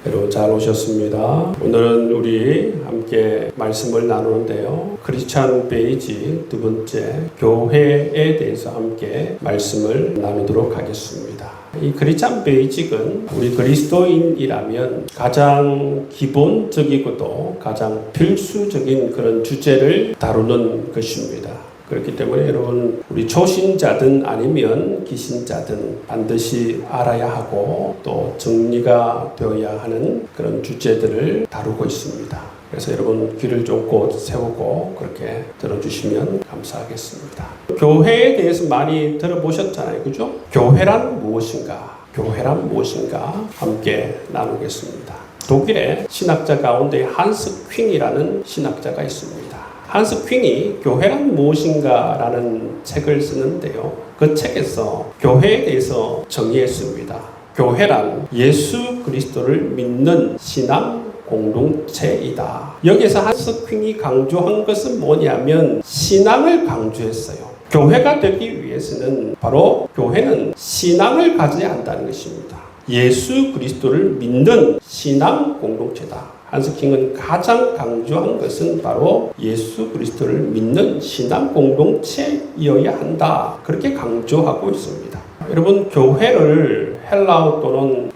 여러분 잘 오셨습니다. 오늘은 우리 함께 말씀을 나누는데요. 크리스찬 베이지 두 번째 교회에 대해서 함께 말씀을 나누도록 하겠습니다. 이 크리스찬 베이직은 우리 그리스도인이라면 가장 기본적이고도 가장 필수적인 그런 주제를 다루는 것입니다. 그렇기 때문에 여러분 우리 초신자든 아니면 기신자든 반드시 알아야 하고 또 정리가 되어야 하는 그런 주제들을 다루고 있습니다. 그래서 여러분 귀를 쫑긋 세우고 그렇게 들어주시면 감사하겠습니다. 교회에 대해서 많이 들어보셨잖아요. 그죠? 교회란 무엇인가? 교회란 무엇인가? 함께 나누겠습니다. 독일의 신학자 가운데 한스 퀸이라는 신학자가 있습니다. 한스 퀸이 교회란 무엇인가 라는 책을 쓰는데요. 그 책에서 교회에 대해서 정의했습니다. 교회란 예수 그리스도를 믿는 신앙 공동체이다. 여기서 한스 퀸이 강조한 것은 뭐냐면 신앙을 강조했어요. 교회가 되기 위해서는 바로 교회는 신앙을 가져야 한다는 것입니다. 예수 그리스도를 믿는 신앙 공동체다. 한스 퀸은 가장 강조한 것은 바로 예수 그리스도를 믿는 신앙 공동체이어야 한다. 그렇게 강조하고 있습니다. 여러분 교회를 헬라어 또는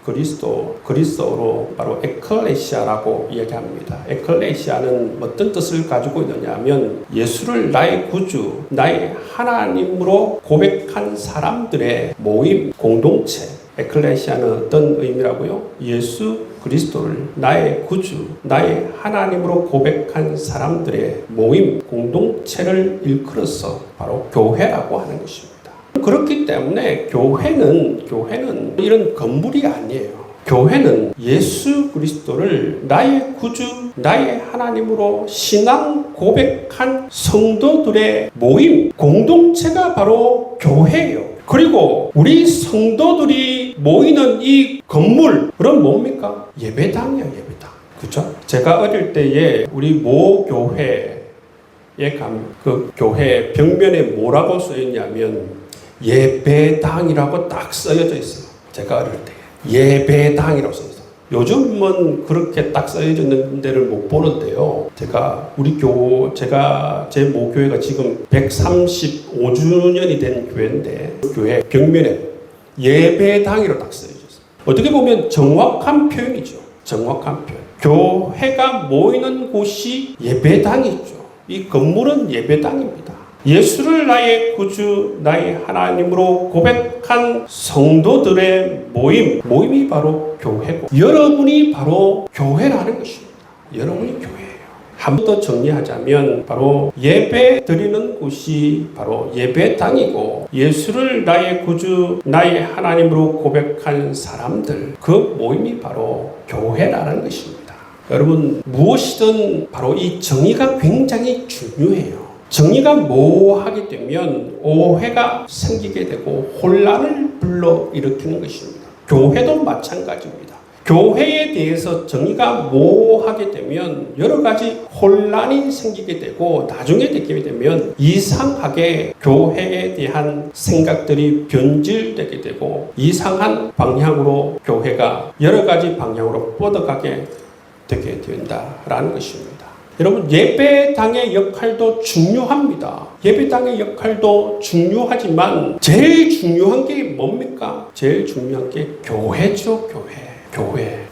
그리스어로 바로 에클레시아라고 이야기합니다. 에클레시아는 어떤 뜻을 가지고 있느냐 하면 예수를 나의 구주, 나의 하나님으로 고백한 사람들의 모임, 공동체. 에클레시아는 어떤 의미라고요? 예수 그리스도를 나의 구주, 나의 하나님으로 고백한 사람들의 모임, 공동체를 일컬어서 바로 교회라고 하는 것입니다. 그렇기 때문에 교회는 이런 건물이 아니에요. 교회는 예수 그리스도를 나의 구주, 나의 하나님으로 신앙 고백한 성도들의 모임, 공동체가 바로 교회예요. 그리고 우리 성도들이 모이는 이 건물, 그럼 뭡니까? 예배당이야, 예배당. 그죠? 제가 어릴 때에 우리 모 교회에 그 교회 벽면에 뭐라고 써있냐면 예배당이라고 딱 써여져 있어요. 제가 어릴 때 예배당이라고 써있어요. 요즘은 그렇게 딱 써여져 데를 못 보는데요. 제가 제 모교회가 지금 135주년이 된 교회인데 교회 벽면에 예배당이라고 딱 써여져 있어요. 어떻게 보면 정확한 표현이죠. 정확한 표현. 교회가 모이는 곳이 예배당이죠. 이 건물은 예배당입니다. 예수를 나의 구주, 나의 하나님으로 고백한 성도들의 모임이 바로 교회고 여러분이 바로 교회라는 것입니다. 여러분이 교회예요. 한 번 더 정리하자면 바로 예배 드리는 곳이 바로 예배당이고 예수를 나의 구주, 나의 하나님으로 고백한 사람들 그 모임이 바로 교회라는 것입니다. 여러분 무엇이든 바로 이 정의가 굉장히 중요해요. 정의가 모호하게 되면 오해가 생기게 되고 혼란을 불러일으키는 것입니다. 교회도 마찬가지입니다. 교회에 대해서 정의가 모호하게 되면 여러 가지 혼란이 생기게 되고 나중에 되게 되면 이상하게 교회에 대한 생각들이 변질되게 되고 이상한 방향으로 교회가 여러 가지 방향으로 뻗어가게 되게 된다라는 것입니다. 여러분 예배당의 역할도 중요합니다. 예배당의 역할도 중요하지만 제일 중요한 게 뭡니까? 제일 중요한 게 교회죠. 교회.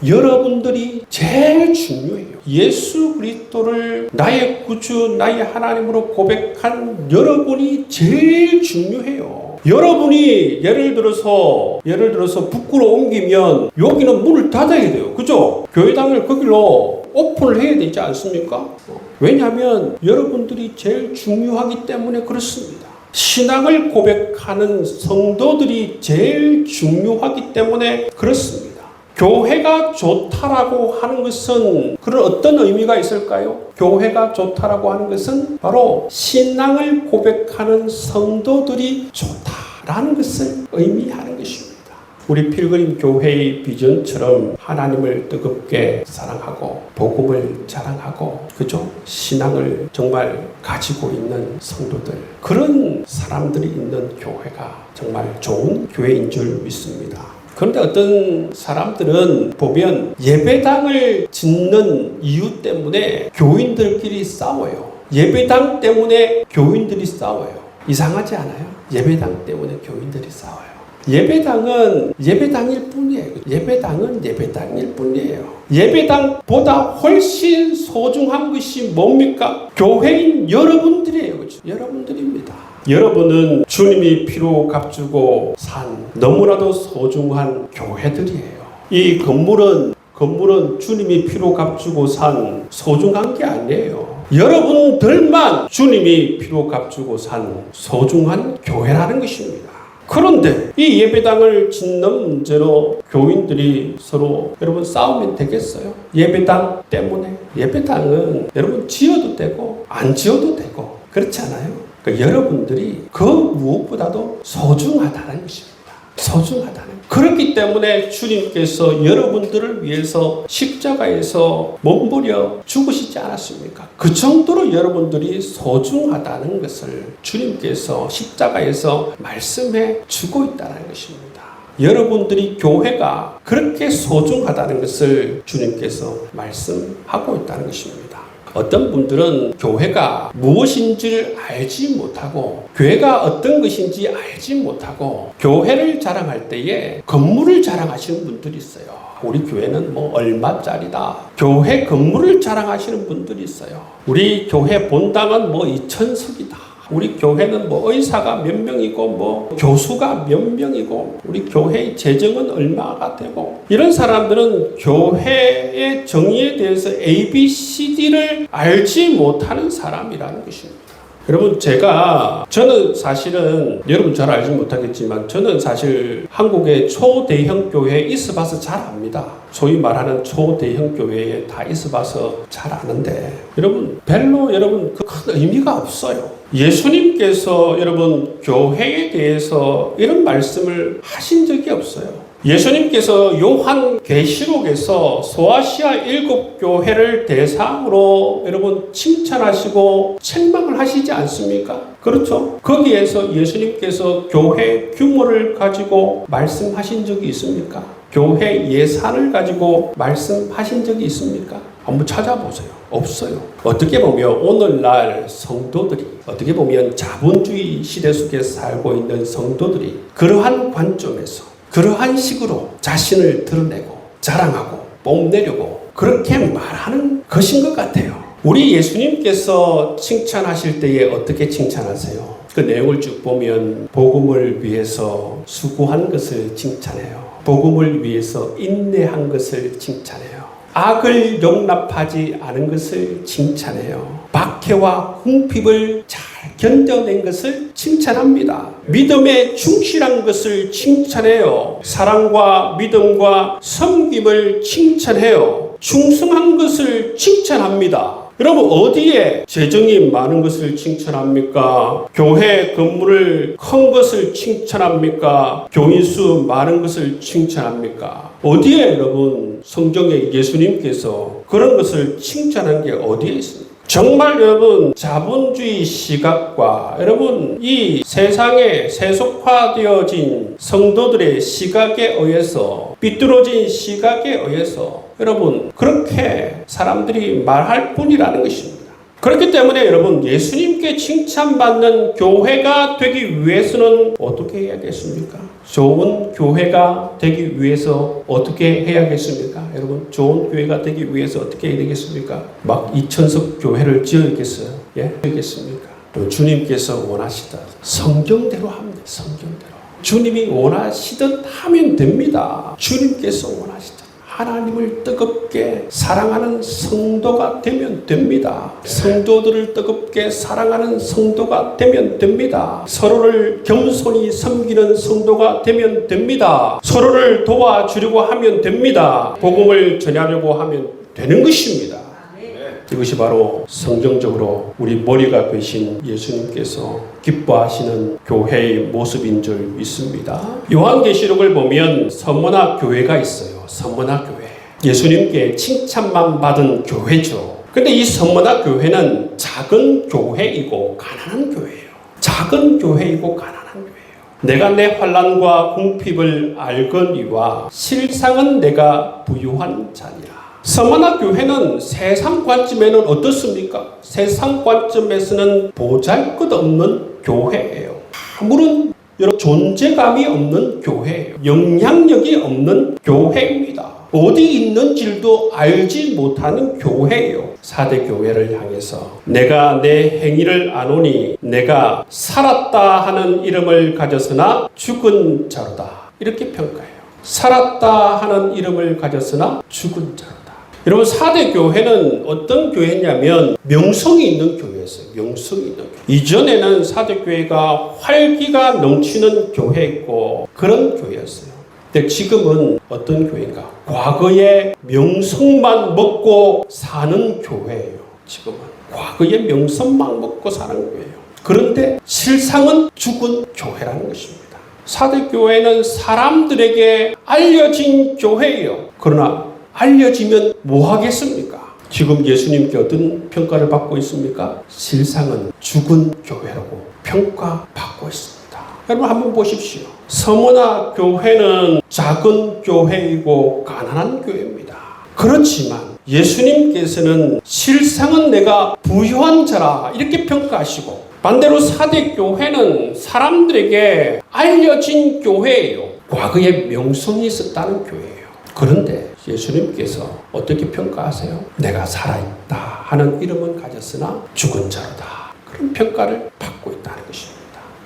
여러분들이 제일 중요해요. 예수 그리스도를 나의 구주, 나의 하나님으로 고백한 여러분이 제일 중요해요. 여러분이 예를 들어서 북구로 옮기면 여기는 문을 닫아야 돼요. 그죠? 교회당을 거기로 오픈을 해야 되지 않습니까? 왜냐하면 여러분들이 제일 중요하기 때문에 그렇습니다. 신앙을 고백하는 성도들이 제일 중요하기 때문에 그렇습니다. 교회가 좋다라고 하는 것은 그런 어떤 의미가 있을까요? 교회가 좋다라고 하는 것은 바로 신앙을 고백하는 성도들이 좋다라는 것을 의미하는 것입니다. 우리 필그림 교회의 비전처럼 하나님을 뜨겁게 사랑하고 복음을 자랑하고 그죠? 신앙을 정말 가지고 있는 성도들 그런 사람들이 있는 교회가 정말 좋은 교회인 줄 믿습니다. 그런데 어떤 사람들은 보면 예배당을 짓는 이유 때문에 교인들끼리 싸워요. 예배당 때문에 교인들이 싸워요. 이상하지 않아요? 예배당 때문에 교인들이 싸워요. 예배당은 예배당일 뿐이에요. 예배당은 예배당일 뿐이에요. 예배당보다 훨씬 소중한 것이 뭡니까? 교회인 여러분들이에요. 그렇죠? 여러분들입니다. 여러분은 주님이 피로 값주고 산 너무나도 소중한 교회들이에요. 이 건물은 주님이 피로 값주고 산 소중한 게 아니에요. 여러분들만 주님이 피로 값주고 산 소중한 교회라는 것입니다. 그런데 이 예배당을 짓는 문제로 교인들이 서로 여러분 싸우면 되겠어요? 예배당 때문에. 예배당은 여러분 지어도 되고 안 지어도 되고 그렇지 않아요? 그러니까 여러분들이 그 무엇보다도 소중하다는 것입니다. 소중하다는. 그렇기 때문에 주님께서 여러분들을 위해서 십자가에서 몸부려 죽으시지 않았습니까? 그 정도로 여러분들이 소중하다는 것을 주님께서 십자가에서 말씀해 주고 있다는 것입니다. 여러분들이 교회가 그렇게 소중하다는 것을 주님께서 말씀하고 있다는 것입니다. 어떤 분들은 교회가 무엇인지를 알지 못하고 교회가 어떤 것인지 알지 못하고 교회를 자랑할 때에 건물을 자랑하시는 분들이 있어요. 우리 교회는 뭐 얼마짜리다. 교회 건물을 자랑하시는 분들이 있어요. 우리 교회 본당은 뭐 2,000석이다. 우리 교회는 뭐 의사가 몇 명이고 뭐 교수가 몇 명이고 우리 교회의 재정은 얼마가 되고 이런 사람들은 교회의 정의에 대해서 ABCD를 알지 못하는 사람이라는 것입니다. 여러분 저는 사실은 여러분 잘 알지 못하겠지만 저는 사실 한국의 초대형 교회에 있어봐서 잘 압니다. 소위 말하는 초대형 교회에 다 있어봐서 잘 아는데 별로 그 큰 의미가 없어요. 예수님께서 여러분 교회에 대해서 이런 말씀을 하신 적이 없어요. 예수님께서 요한계시록에서 소아시아 7교회를 대상으로 여러분 칭찬하시고 책망을 하시지 않습니까? 그렇죠? 거기에서 예수님께서 교회 규모를 가지고 말씀하신 적이 있습니까? 교회 예산을 가지고 말씀하신 적이 있습니까? 한번 찾아보세요. 없어요. 어떻게 보면 오늘날 성도들이 어떻게 보면 자본주의 시대 속에 살고 있는 성도들이 그러한 관점에서 그러한 식으로 자신을 드러내고 자랑하고 뽐내려고 그렇게 말하는 것인 것 같아요. 우리 예수님께서 칭찬하실 때에 어떻게 칭찬하세요? 그 내용을 쭉 보면 복음을 위해서 수고한 것을 칭찬해요. 복음을 위해서 인내한 것을 칭찬해요. 악을 용납하지 않은 것을 칭찬해요. 박해와 궁핍을 잘 견뎌낸 것을 칭찬합니다. 믿음에 충실한 것을 칭찬해요. 사랑과 믿음과 섬김을 칭찬해요. 충성한 것을 칭찬합니다. 여러분 어디에 재정이 많은 것을 칭찬합니까? 교회 건물을 큰 것을 칭찬합니까? 교인 수 많은 것을 칭찬합니까? 어디에 여러분 성경에 예수님께서 그런 것을 칭찬한 게 어디에 있습니까? 정말 여러분 자본주의 시각과 여러분 이 세상에 세속화되어진 성도들의 시각에 의해서 삐뚤어진 시각에 의해서 여러분 그렇게 사람들이 말할 뿐이라는 것입니다. 그렇기 때문에 여러분 예수님께 칭찬받는 교회가 되기 위해서는 어떻게 해야겠습니까? 좋은 교회가 되기 위해서 어떻게 해야겠습니까? 여러분 좋은 교회가 되기 위해서 어떻게 해야 되겠습니까? 막 2,000석 교회를 지어야겠어요? 예? 되겠습니까? 주님께서 원하시듯 성경대로 합니다. 성경대로. 주님이 원하시듯 하면 됩니다. 주님께서 원하시듯. 하나님을 뜨겁게 사랑하는 성도가 되면 됩니다. 성도들을 뜨겁게 사랑하는 성도가 되면 됩니다. 서로를 겸손히 섬기는 성도가 되면 됩니다. 서로를 도와주려고 하면 됩니다. 복음을 전하려고 하면 되는 것입니다. 이것이 바로 성경적으로 우리 머리가 되신 예수님께서 기뻐하시는 교회의 모습인 줄 믿습니다. 요한계시록을 보면 서머나 교회가 있어요. 서머나 교회. 예수님께 칭찬만 받은 교회죠. 근데 이 서머나 교회는 작은 교회이고 가난한 교회예요. 작은 교회이고 가난한 교회예요. 내가 내 환난과 궁핍을 알거니와 실상은 내가 부유한 자니라. 서머나 교회는 세상 관점에는 어떻습니까? 세상 관점에서는 보잘것없는 교회예요. 아무런 존재감이 없는 교회예요. 영향력이 없는 교회입니다. 어디 있는지도 알지 못하는 교회예요. 사대 교회를 향해서 내가 내 행위를 아노니 내가 살았다 하는 이름을 가졌으나 죽은 자로다. 이렇게 평가해요. 살았다 하는 이름을 가졌으나 죽은 자로다. 여러분, 사대 교회는 어떤 교회냐면 명성이 있는 교회였어요. 명성이 있는 교회. 이전에는 사대 교회가 활기가 넘치는 교회였고 그런 교회였어요. 근데 지금은 어떤 교회인가? 과거의 명성만 먹고 사는 교회예요. 지금은 과거의 명성만 먹고 사는 교회예요. 그런데 실상은 죽은 교회라는 것입니다. 사대 교회는 사람들에게 알려진 교회예요. 그러나 알려지면 뭐 하겠습니까? 지금 예수님께 어떤 평가를 받고 있습니까? 실상은 죽은 교회라고 평가받고 있습니다. 여러분 한번 보십시오. 서머나 교회는 작은 교회이고 가난한 교회입니다. 그렇지만 예수님께서는 실상은 내가 부유한 자라 이렇게 평가하시고 반대로 사대 교회는 사람들에게 알려진 교회예요. 과거에 명성이 있었다는 교회예요. 그런데 예수님께서 어떻게 평가하세요? 내가 살아있다 하는 이름은 가졌으나 죽은 자로다. 그런 평가를 받고 있다는 것입니다.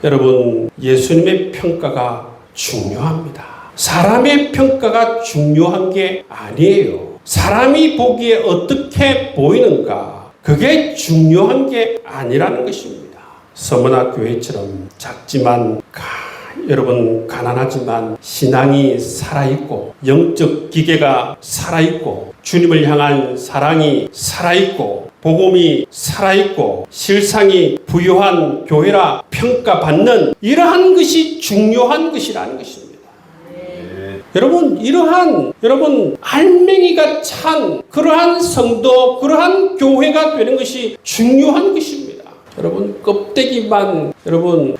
여러분, 예수님의 평가가 중요합니다. 사람의 평가가 중요한 게 아니에요. 사람이 보기에 어떻게 보이는가, 그게 중요한 게 아니라는 것입니다. 서머나 교회처럼 작지만 여러분 가난하지만 신앙이 살아있고 영적 기계가 살아있고 주님을 향한 사랑이 살아있고 복음이 살아있고 실상이 부유한 교회라 평가받는 이러한 것이 중요한 것이라는 것입니다. 여러분, 이러한 알맹이가 찬 그러한 성도, 그러한 교회가 되는 것이 중요한 것입니다. 여러분, 껍데기만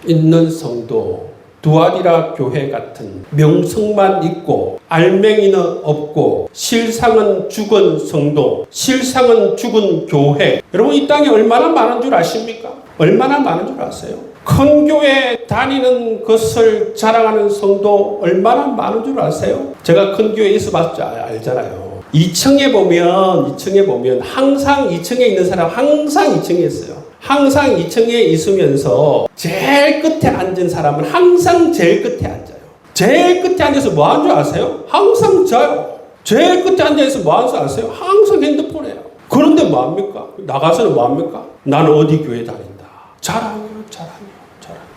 있는 성도, 두아리라 교회 같은 명성만 있고 알맹이는 없고 실상은 죽은 성도, 실상은 죽은 교회. 여러분, 이 땅에 얼마나 많은 줄 아십니까? 얼마나 많은 줄 아세요? 큰 교회 다니는 것을 자랑하는 성도 얼마나 많은 줄 아세요? 제가 큰 교회에 있어봤자 알잖아요. 2층에 보면 항상 2층에 있는 사람 항상 2층에 있어요. 항상 2층에 있으면서 제일 끝에 앉은 사람은 항상 제일 끝에 앉아요. 제일 끝에 앉아서 뭐 하는 줄 아세요? 항상 자요. 제일 끝에 앉아서 뭐 하는 줄 아세요? 항상 핸드폰 해요. 그런데 뭐 합니까? 나가서는 뭐 합니까? 나는 어디 교회 다닌다. 자랑해요.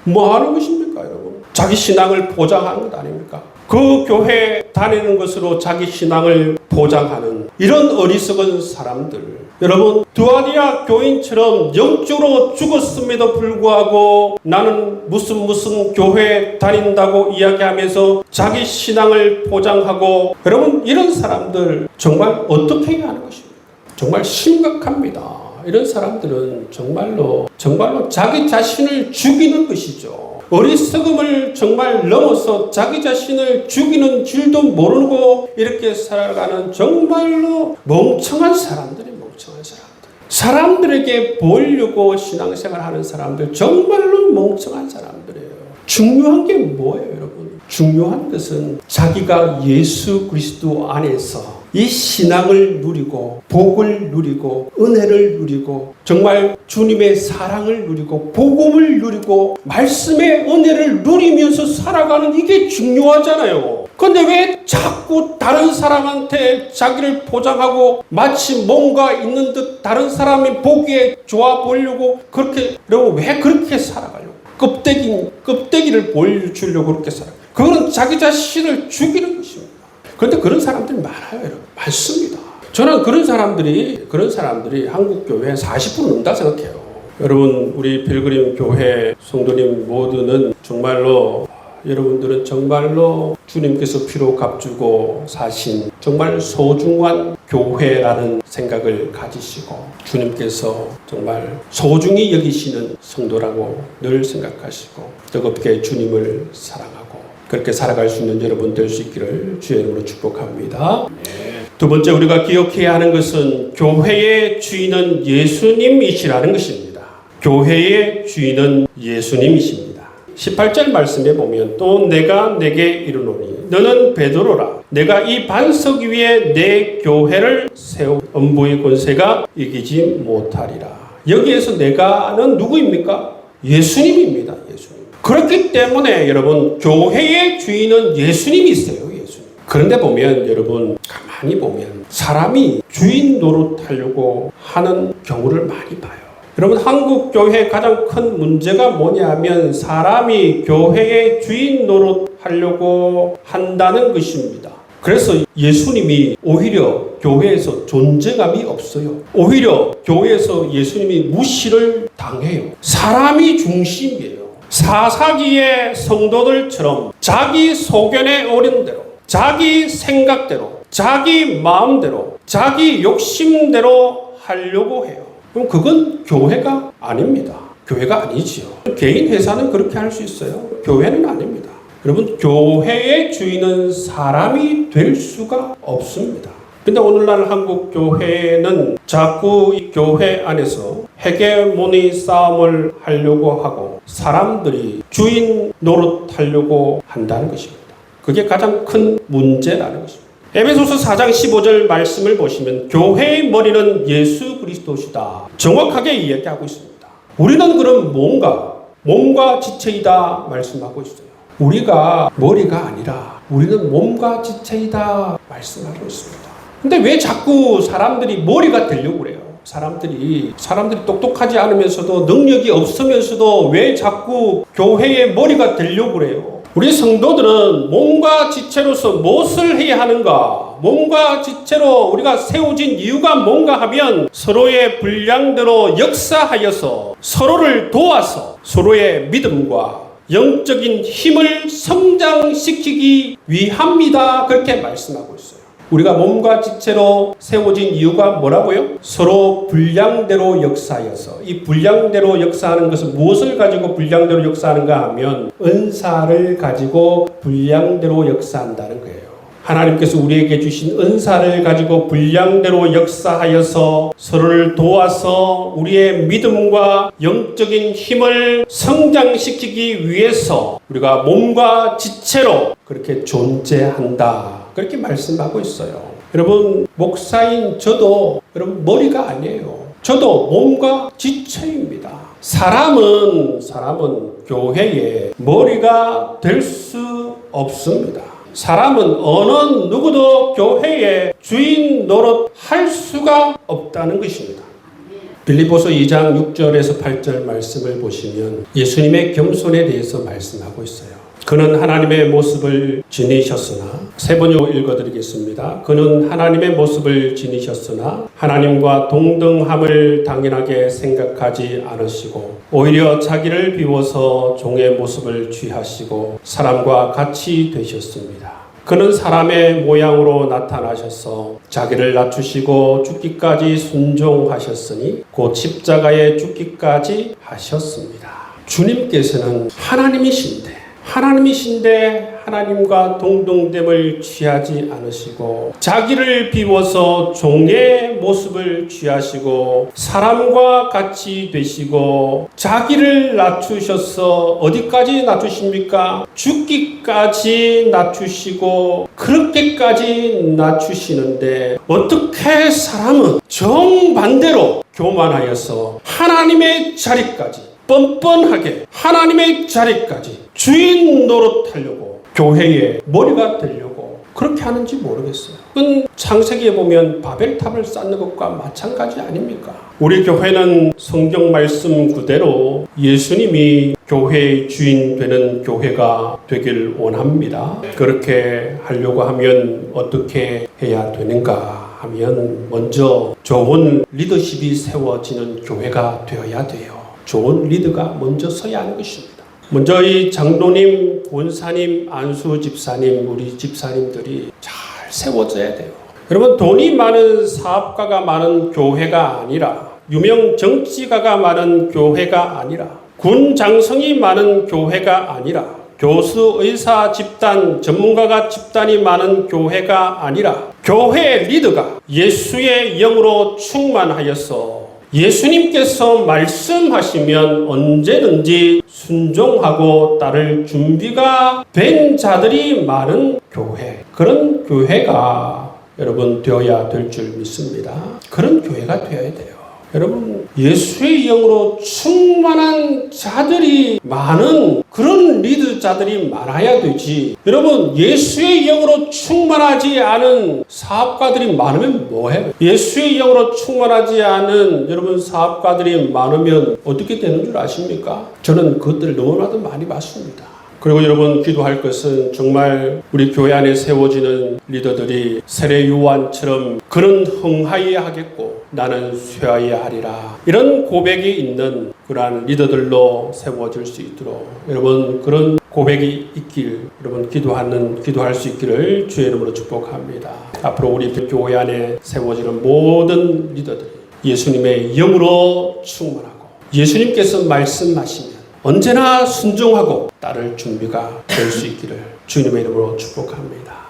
뭐 하는 것입니까, 여러분? 자기 신앙을 보장하는 것 아닙니까? 그 교회 다니는 것으로 자기 신앙을 보장하는 이런 어리석은 사람들. 여러분, 두아리라 교인처럼 영적으로 죽었음에도 불구하고 나는 무슨 교회 다닌다고 이야기하면서 자기 신앙을 보장하고, 여러분, 이런 사람들 정말 어떻게 해야 하는 것입니까? 정말 심각합니다. 이런 사람들은 정말로 자기 자신을 죽이는 것이죠. 어리석음을 정말 넘어서 자기 자신을 죽이는 줄도 모르고 이렇게 살아가는 정말로 멍청한 사람들이 멍청한 사람들. 사람들에게 보이려고 신앙생활하는 사람들 정말로 멍청한 사람들이에요. 중요한 게 뭐예요, 여러분? 중요한 것은 자기가 예수 그리스도 안에서 이 신앙을 누리고 복을 누리고 은혜를 누리고 정말 주님의 사랑을 누리고 복음을 누리고 말씀의 은혜를 누리면서 살아가는 이게 중요하잖아요. 그런데 왜 자꾸 다른 사람한테 자기를 포장하고 마치 뭔가 있는 듯 다른 사람이 보기에 좋아 보이려고 그러고 왜 그렇게 살아가려고? 껍데기를 보여주려고 그렇게 살아가요. 그거는 자기 자신을 죽이는 것입니다. 그런데 그런 사람들이 많아요, 여러분. 많습니다. 저는 그런 사람들이 한국 교회의 40% 넘다 생각해요. 여러분, 우리 필그림 교회 성도님 모두는 정말로 여러분들은 정말로 주님께서 피로 값주고 사신 정말 소중한 교회라는 생각을 가지시고 주님께서 정말 소중히 여기시는 성도라고 늘 생각하시고 뜨겁게 주님을 사랑하고 그렇게 살아갈 수 있는 여러분 될 수 있기를 주의 이름으로 축복합니다. 두 번째 우리가 기억해야 하는 것은 교회의 주인은 예수님이시라는 것입니다. 교회의 주인은 예수님이십니다. 18절 말씀에 보면 또 내가 내게 이르노니 너는 베드로라 내가 이 반석 위에 내 교회를 세우 음부의 권세가 이기지 못하리라. 여기에서 내가는 누구입니까? 예수님입니다. 예수님. 그렇기 때문에 여러분 교회의 주인은 예수님이세요. 예수님. 그런데 보면 여러분 가만히 보면 사람이 주인 노릇하려고 하는 경우를 많이 봐요. 여러분 한국 교회의 가장 큰 문제가 뭐냐면 사람이 교회의 주인 노릇하려고 한다는 것입니다. 그래서 예수님이 오히려 교회에서 존재감이 없어요. 오히려 교회에서 예수님이 무시를 당해요. 사람이 중심이에요. 사사기의 성도들처럼 자기 소견에 오른 대로 자기 생각대로 자기 마음대로 자기 욕심대로 하려고 해요. 그럼 그건 교회가 아닙니다. 교회가 아니지요. 개인 회사는 그렇게 할 수 있어요. 교회는 아닙니다. 여러분 교회의 주인은 사람이 될 수가 없습니다. 근데 오늘날 한국 교회는 자꾸 이 교회 안에서 헤게모니 싸움을 하려고 하고 사람들이 주인 노릇하려고 한다는 것입니다. 그게 가장 큰 문제라는 것입니다. 에베소서 4장 15절 말씀을 보시면 교회의 머리는 예수 그리스도시다. 정확하게 이야기하고 있습니다. 우리는 그럼 몸과 지체이다 말씀하고 있어요. 우리가 머리가 아니라 우리는 몸과 지체이다 말씀하고 있습니다. 근데 왜 자꾸 사람들이 머리가 되려고 그래요? 사람들이 똑똑하지 않으면서도 능력이 없으면서도 왜 자꾸 교회의 머리가 되려고 그래요? 우리 성도들은 몸과 지체로서 무엇을 해야 하는가? 몸과 지체로 우리가 세워진 이유가 뭔가 하면 서로의 분량대로 역사하여서 서로를 도와서 서로의 믿음과 영적인 힘을 성장시키기 위함이다. 그렇게 말씀하고 있어요. 우리가 몸과 지체로 세워진 이유가 뭐라고요? 서로 분량대로 역사하여서. 이 분량대로 역사하는 것은 무엇을 가지고 분량대로 역사하는가 하면 은사를 가지고 분량대로 역사한다는 거예요. 하나님께서 우리에게 주신 은사를 가지고 분량대로 역사하여서 서로를 도와서 우리의 믿음과 영적인 힘을 성장시키기 위해서 우리가 몸과 지체로 그렇게 존재한다. 그렇게 말씀하고 있어요. 여러분 목사인 저도 여러분 머리가 아니에요. 저도 몸과 지체입니다. 사람은 교회의 머리가 될 수 없습니다. 사람은 어느 누구도 교회의 주인 노릇 할 수가 없다는 것입니다. 빌립보서 2장 6절에서 8절 말씀을 보시면 예수님의 겸손에 대해서 말씀하고 있어요. 그는 하나님의 모습을 지니셨으나 세 번으로 읽어드리겠습니다. 그는 하나님의 모습을 지니셨으나 하나님과 동등함을 당연하게 생각하지 않으시고 오히려 자기를 비워서 종의 모습을 취하시고 사람과 같이 되셨습니다. 그는 사람의 모양으로 나타나셔서 자기를 낮추시고 죽기까지 순종하셨으니 곧 십자가에 죽기까지 하셨습니다. 주님께서는 하나님이신데 하나님과 동등됨을 취하지 않으시고 자기를 비워서 종의 모습을 취하시고 사람과 같이 되시고 자기를 낮추셔서 어디까지 낮추십니까? 죽기까지 낮추시고 그렇게까지 낮추시는데 어떻게 사람은 정반대로 교만하여서 하나님의 자리까지 뻔뻔하게 하나님의 자리까지 주인 노릇하려고 교회의 머리가 되려고 그렇게 하는지 모르겠어요. 그건 창세기에 보면 바벨탑을 쌓는 것과 마찬가지 아닙니까? 우리 교회는 성경 말씀 그대로 예수님이 교회의 주인 되는 교회가 되길 원합니다. 그렇게 하려고 하면 어떻게 해야 되는가 하면 먼저 좋은 리더십이 세워지는 교회가 되어야 돼요. 좋은 리더가 먼저 서야 하는 것입니다. 먼저 이 장로님, 권사님, 안수 집사님, 우리 집사님들이 잘 세워져야 돼요. 여러분, 돈이 많은 사업가가 많은 교회가 아니라, 유명 정치가가 많은 교회가 아니라, 군 장성이 많은 교회가 아니라, 교수, 의사 집단, 전문가가 집단이 많은 교회가 아니라, 교회 리더가 예수의 영으로 충만하여서 예수님께서 말씀하시면 언제든지 순종하고 따를 준비가 된 자들이 많은 교회, 그런 교회가 여러분 되어야 될 줄 믿습니다. 그런 교회가 되어야 돼요. 여러분, 예수의 영으로 충만한 자들이 많은 그런 리더자들이 많아야 되지. 여러분, 예수의 영으로 충만하지 않은 사업가들이 많으면 뭐해요? 예수의 영으로 충만하지 않은 여러분 사업가들이 많으면 어떻게 되는 줄 아십니까? 저는 그것들을 너무나도 많이 봤습니다. 그리고 여러분, 기도할 것은 정말 우리 교회 안에 세워지는 리더들이 세례 요한처럼 그는 흥하여야 하겠고 나는 쇠하여야 하리라, 이런 고백이 있는 그러한 리더들로 세워질 수 있도록 여러분 그런 고백이 있길 여러분 기도할 수 있기를 주의 이름으로 축복합니다. 앞으로 우리 교회 안에 세워지는 모든 리더들이 예수님의 영으로 충만하고 예수님께서 말씀하시면 언제나 순종하고 따를 준비가 될 수 있기를 주님의 이름으로 축복합니다.